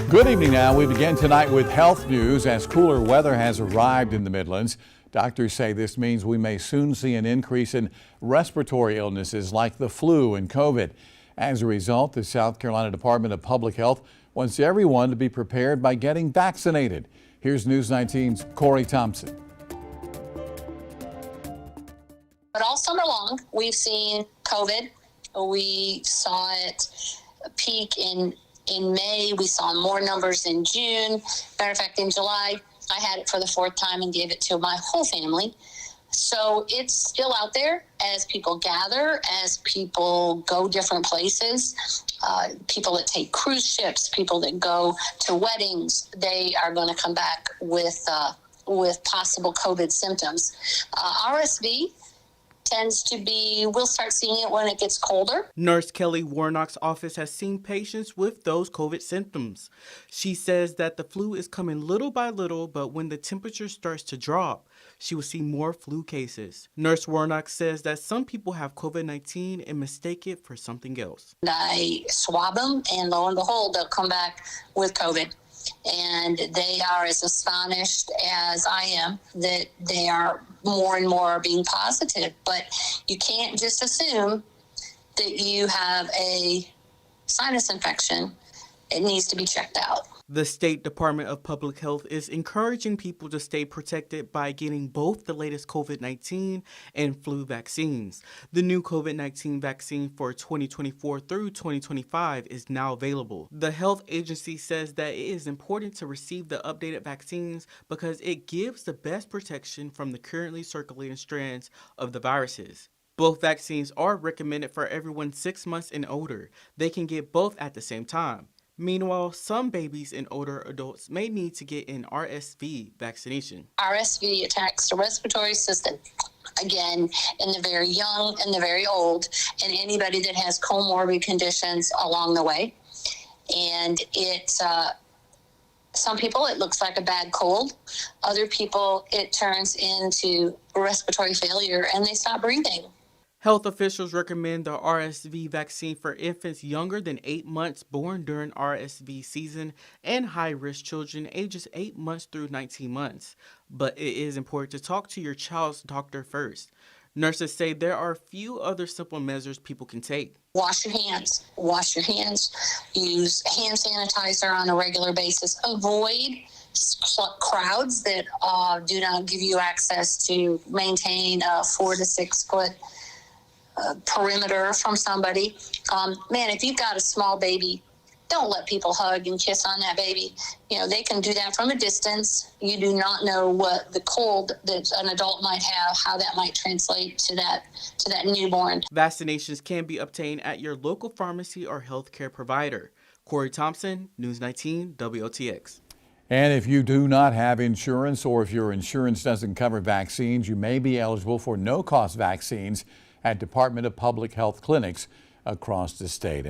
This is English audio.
Good evening now. We begin tonight with health news as cooler weather has arrived in the Midlands. Doctors say this means we may soon see an increase in respiratory illnesses like the flu and COVID. As a result, the South Carolina Department of Public Health wants everyone to be prepared by getting vaccinated. Here's News 19's Corey Thompson. But all summer long, we've seen COVID. We saw it peak in May. We saw more numbers in June. Matter of fact, in July, I had it for the fourth time and gave it to my whole family. So it's still out there as people gather, as people go different places, people that take cruise ships, people that go to weddings, they are going to come back with possible COVID symptoms. RSV tends to be, we'll start seeing it when it gets colder. Nurse Kelly Warnock's office has seen patients with those COVID symptoms. She says that the flu is coming little by little, but when the temperature starts to drop, she will see more flu cases. Nurse Warnock says that some people have COVID-19 and mistake it for something else. I swab them, and lo and behold, they'll come back with COVID. And they are as astonished as I am that they are more and more being positive. But you can't just assume that you have a sinus infection. It needs to be checked out. The State Department of Public Health is encouraging people to stay protected by getting both the latest COVID-19 and flu vaccines. The new COVID-19 vaccine for 2024 through 2025 is now available. The health agency says that it is important to receive the updated vaccines because it gives the best protection from the currently circulating strands of the viruses. Both vaccines are recommended for everyone 6 months and older. They can get both at the same time. Meanwhile, some babies and older adults may need to get an RSV vaccination. RSV attacks the respiratory system, again, in the very young and the very old, and anybody that has comorbid conditions along the way. And some people, it looks like a bad cold. Other people, it turns into respiratory failure and they stop breathing. Health officials recommend the RSV vaccine for infants younger than 8 months born during RSV season and high-risk children ages 8 months through 19 months. But it is important to talk to your child's doctor first. Nurses say there are a few other simple measures people can take. Wash your hands. Wash your hands. Use hand sanitizer on a regular basis. Avoid crowds that do not give you access to maintain a 4 to 6 foot perimeter from somebody. If you've got a small baby, don't let people hug and kiss on that baby. You know, they can do that from a distance. You do not know what the cold that an adult might have, how that might translate to that newborn. Vaccinations can be obtained at your local pharmacy or healthcare provider. Corey Thompson, News 19 WOTX. And if you do not have insurance or if your insurance doesn't cover vaccines, you may be eligible for no-cost vaccines at Department of Public Health clinics across the state.